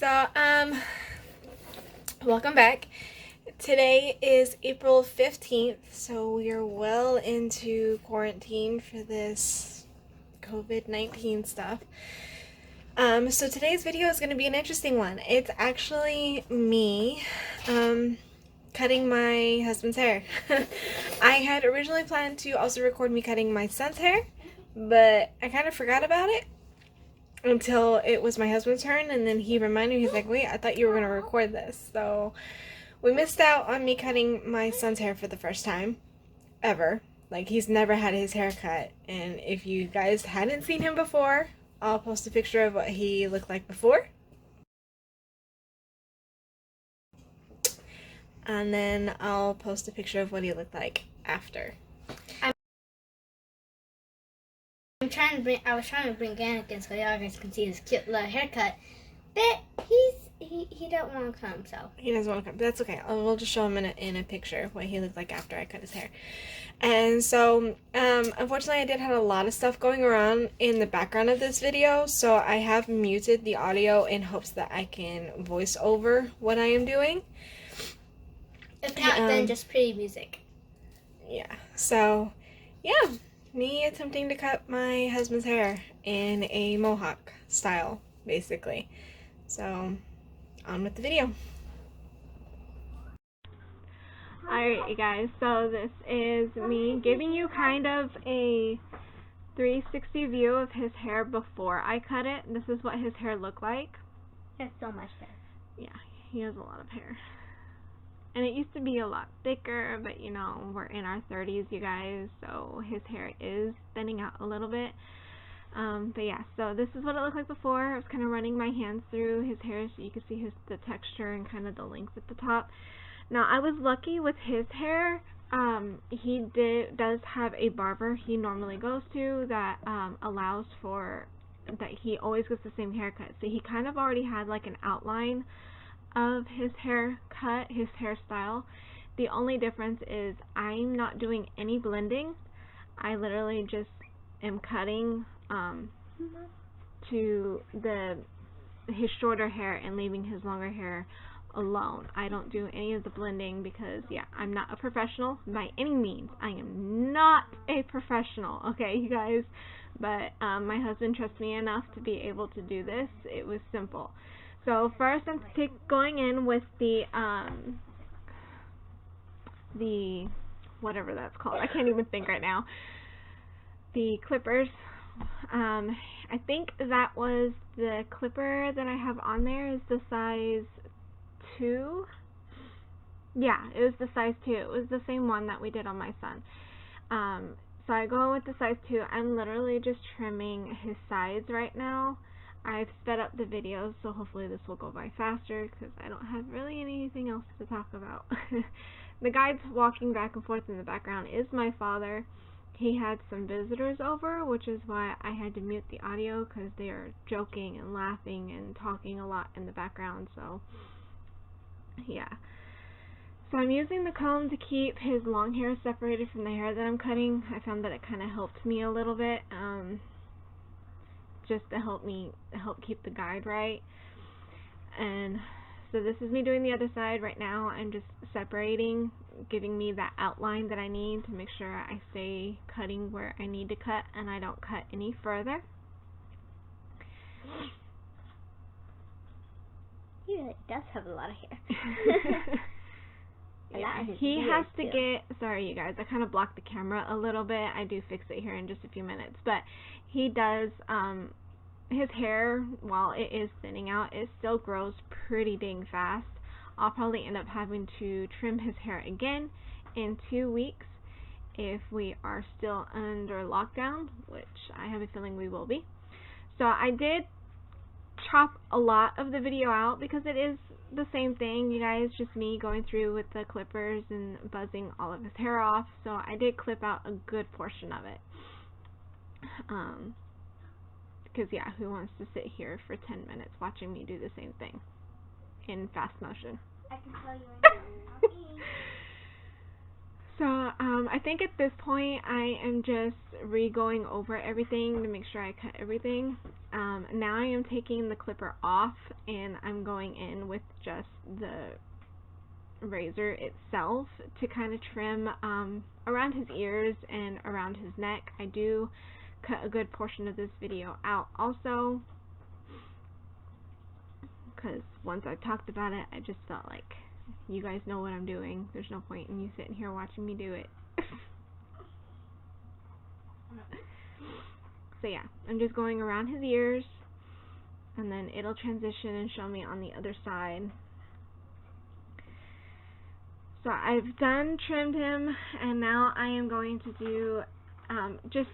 So, welcome back. Today is April 15th, so we are well into quarantine for this COVID-19 stuff. So today's video is going to be an interesting one. It's actually me, cutting my husband's hair. I had originally planned to also record me cutting my son's hair, but I kind of forgot about it until it was my husband's turn, and then he reminded me, he's like, wait, I thought you were going to record this. So we missed out on me cutting my son's hair for the first time ever. Like, he's never had his hair cut, and if you guys hadn't seen him before, I'll post a picture of what he looked like before. And then I'll post a picture of what he looked like after. I was trying to bring Anakin so y'all guys can see his cute little haircut, but he don't want to come, so. He doesn't want to come. That's okay. We'll just show him in a picture what he looked like after I cut his hair. And so, unfortunately, I did have a lot of stuff going around in the background of this video, so I have muted the audio in hopes that I can voice over what I am doing. If not, then just pretty music. Yeah. So, yeah. Me attempting to cut my husband's hair in a mohawk style, basically. So, on with the video. Alright, you guys, so this is me giving you kind of a 360 view of his hair before I cut it. This is what his hair looked like. He has so much hair. Yeah, he has a lot of hair. And it used to be a lot thicker, but you know, we're in our 30s, you guys, so his hair is thinning out a little bit. But yeah, so this is what it looked like before. I was kind of running my hands through his hair so you could see the texture and kind of the length at the top. Now, I was lucky with his hair. He does have a barber he normally goes to that allows for that he always gets the same haircut. So he kind of already had like an outline of his haircut, his hairstyle. The only difference is I'm not doing any blending. I literally just am cutting to his shorter hair and leaving his longer hair alone. I don't do any of the blending because, yeah, I'm not a professional by any means. I am not a professional, okay, you guys? But my husband trusts me enough to be able to do this. It was simple. So first I'm going in with the whatever that's called. I can't even think right now. The clippers. I think that was the clipper that I have on there is the size 2. Yeah, it was the size 2. It was the same one that we did on my son. So I go with the size 2. I'm literally just trimming his sides right now. I've sped up the videos, so hopefully this will go by faster because I don't have really anything else to talk about. The guy walking back and forth in the background is my father. He had some visitors over, which is why I had to mute the audio because they are joking and laughing and talking a lot in the background, so yeah. So I'm using the comb to keep his long hair separated from the hair that I'm cutting. I found that it kind of helped me a little bit. Just to help keep the guide right. And so this is me doing the other side right now. I'm just separating, giving me that outline that I need to make sure I stay cutting where I need to cut and I don't cut any further. He really does have a lot of hair. Yeah, he has to get, sorry you guys, I kind of blocked the camera a little bit. I do fix it here in just a few minutes, but he does, his hair, while it is thinning out, it still grows pretty dang fast. I'll probably end up having to trim his hair again in 2 weeks if we are still under lockdown, which I have a feeling we will be. So I did chop a lot of the video out because it is the same thing, you guys, just me going through with the clippers and buzzing all of his hair off. So I did clip out a good portion of it. Because yeah, who wants to sit here for 10 minutes watching me do the same thing in fast motion? I can tell you right now. So I think at this point I am just re-going over everything to make sure I cut everything. Now I am taking the clipper off and I'm going in with just the razor itself to kind of trim around his ears and around his neck. I do cut a good portion of this video out also, because once I talked about it, I just felt like you guys know what I'm doing. There's no point in you sitting here watching me do it. So yeah, I'm just going around his ears, and then it'll transition and show me on the other side. So I've done trimmed him, and now I am going to do just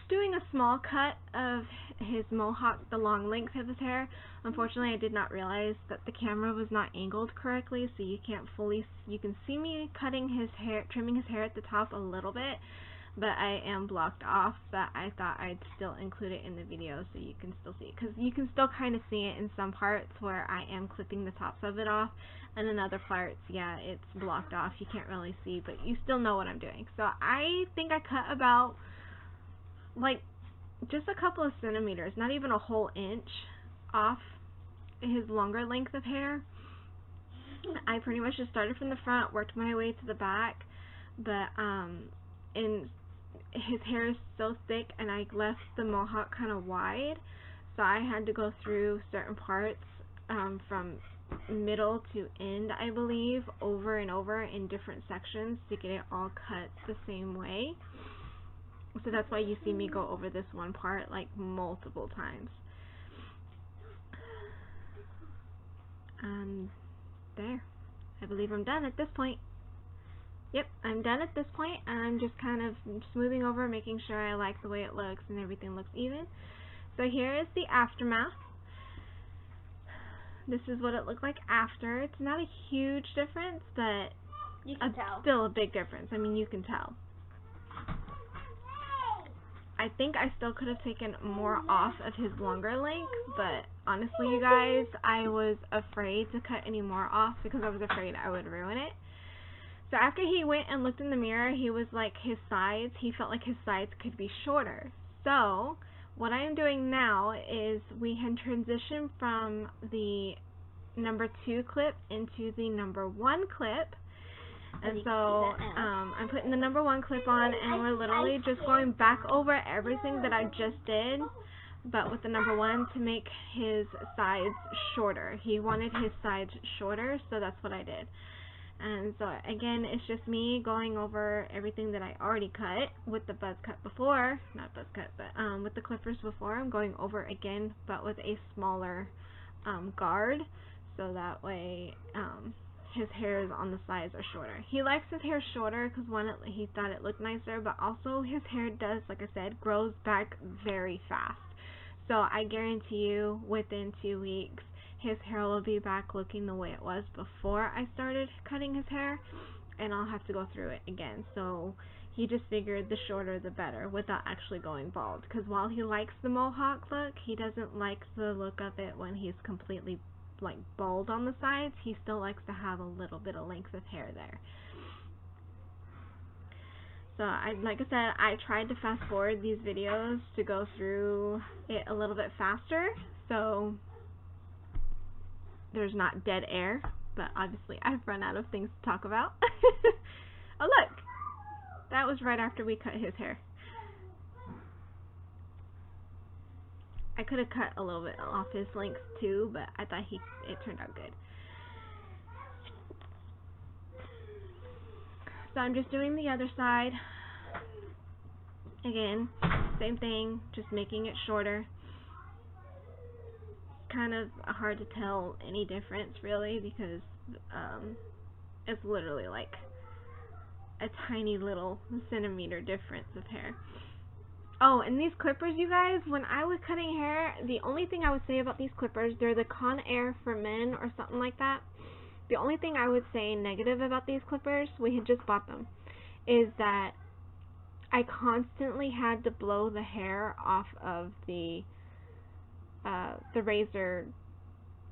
doing a small cut of his mohawk, the long length of his hair. Unfortunately, I did not realize that the camera was not angled correctly, so you can't fully, you can see me cutting his hair, trimming his hair at the top a little bit, but I am blocked off, but I thought I'd still include it in the video so you can still see it, because you can still kind of see it in some parts where I am clipping the tops of it off, and in other parts, yeah, it's blocked off, you can't really see, but you still know what I'm doing. So I think I cut about like just a couple of centimeters, not even a whole inch off his longer length of hair. I pretty much just started from the front, worked my way to the back, but and his hair is so thick and I left the mohawk kind of wide, so I had to go through certain parts from middle to end, I believe, over and over in different sections to get it all cut the same way. So that's why you see me go over this one part like multiple times. There. I believe I'm done at this point. Yep, I'm done at this point, and I'm just kind of smoothing over, making sure I like the way it looks and everything looks even. So here is the aftermath. This is what it looked like after. It's not a huge difference, but you can tell. Still a big difference. I mean, you can tell. I think I still could have taken more off of his longer length, but honestly, you guys, I was afraid to cut any more off because I was afraid I would ruin it. So after he went and looked in the mirror, he was like he felt like his sides could be shorter. So what I am doing now is we can transition from the number 2 clip into the number 1 clip. And so I'm putting the number 1 clip on, and we're literally just going back over everything that I just did, but with the number 1 to make his sides shorter. He wanted his sides shorter, so that's what I did. And so again, it's just me going over everything that I already cut with the buzz cut before, not buzz cut, but with the clippers before. I'm going over again, but with a smaller guard, so that way his hairs on the sides are shorter. He likes his hair shorter because one, he thought it looked nicer, but also his hair does, like I said, grows back very fast. So I guarantee you within 2 weeks his hair will be back looking the way it was before I started cutting his hair, and I'll have to go through it again. So he just figured the shorter the better without actually going bald, because while he likes the mohawk look, he doesn't like the look of it when he's completely like bald on the sides. He still likes to have a little bit of length of hair there. So like I said, I tried to fast forward these videos to go through it a little bit faster, so there's not dead air, but obviously I've run out of things to talk about. Oh look, that was right after we cut his hair. I could have cut a little bit off his length too, but I thought it turned out good. So I'm just doing the other side. Again, same thing, just making it shorter. Kind of hard to tell any difference really, because it's literally like a tiny little centimeter difference of hair. Oh, and these clippers, you guys, when I was cutting hair, the only thing I would say about these clippers, they're the Conair for Men or something like that. The only thing I would say negative about these clippers, we had just bought them, is that I constantly had to blow the hair off of the razor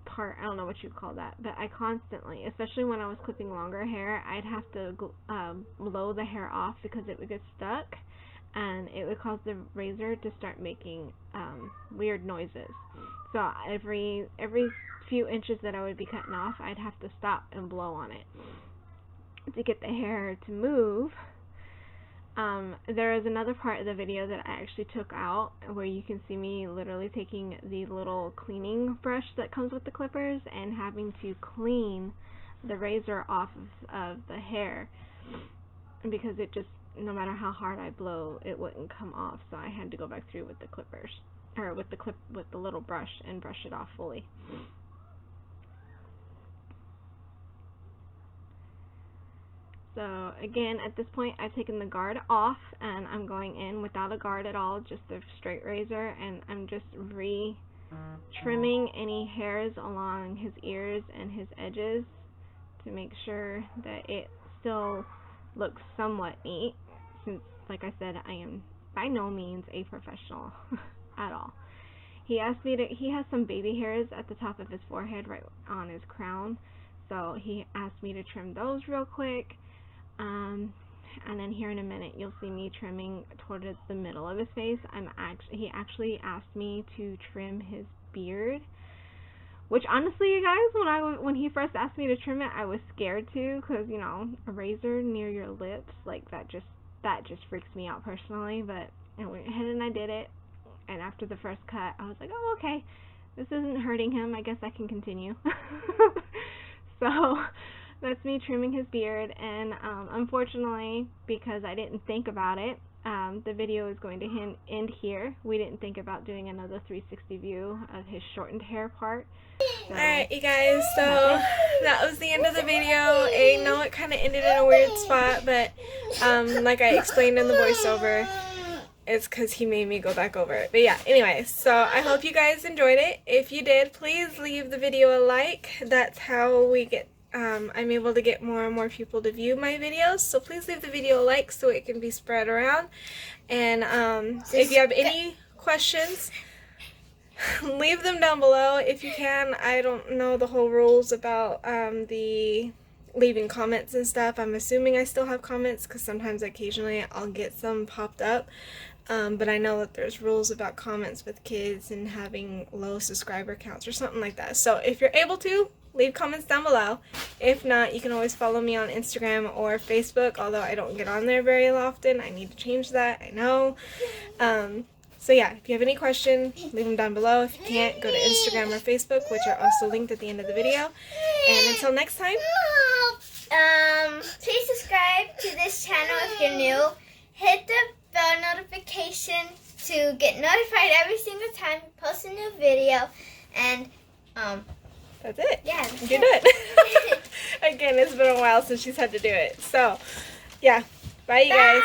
part. I don't know what you'd call that, but I constantly, especially when I was clipping longer hair, I'd have to blow the hair off because it would get stuck. and it would cause the razor to start making weird noises. So every few inches that I would be cutting off, I'd have to stop and blow on it to get the hair to move. There is another part of the video that I actually took out where you can see me literally taking the little cleaning brush that comes with the clippers and having to clean the razor off of the hair, because it just, no matter how hard I blow, it wouldn't come off. So I had to go back through with the clippers, or with the little brush, and brush it off fully. So again, at this point, I've taken the guard off, and I'm going in without a guard at all, just a straight razor, and I'm just trimming any hairs along his ears and his edges to make sure that it still looks somewhat neat, since, like I said, I am by no means a professional at all. He asked me to, he has some baby hairs at the top of his forehead right on his crown, so he asked me to trim those real quick. And then here in a minute, you'll see me trimming towards the middle of his face. He actually asked me to trim his beard, which honestly, you guys, when he first asked me to trim it, I was scared to, because, you know, a razor near your lips, like, that just freaks me out personally. But I went ahead and I did it, and after the first cut, I was like, oh, okay, this isn't hurting him, I guess I can continue. So that's me trimming his beard, and unfortunately, because I didn't think about it, the video is going to end here. We didn't think about doing another 360 view of his shortened hair part. So, alright, you guys, so that was the end of the video. I know it kind of ended in a weird spot, but like I explained in the voiceover, it's because he made me go back over it. But yeah, anyway, so I hope you guys enjoyed it. If you did, please leave the video a like. That's how we get I'm able to get more and more people to view my videos, so please leave the video a like so it can be spread around. And if you have any questions, leave them down below if you can. I don't know the whole rules about the leaving comments and stuff. I'm assuming I still have comments, because sometimes occasionally I'll get some popped up. But I know that there's rules about comments with kids and having low subscriber counts or something like that. So if you're able to, leave comments down below. If not, you can always follow me on Instagram or Facebook, although I don't get on there very often. I need to change that, I know. So yeah, if you have any questions, leave them down below. If you can't, go to Instagram or Facebook, which are also linked at the end of the video. And until next time, please subscribe to this channel if you're new. Hit the bell notification to get notified every single time we post a new video. And that's it. Yeah. You're done. Again, it's been a while since she's had to do it. So, yeah. Bye, you guys.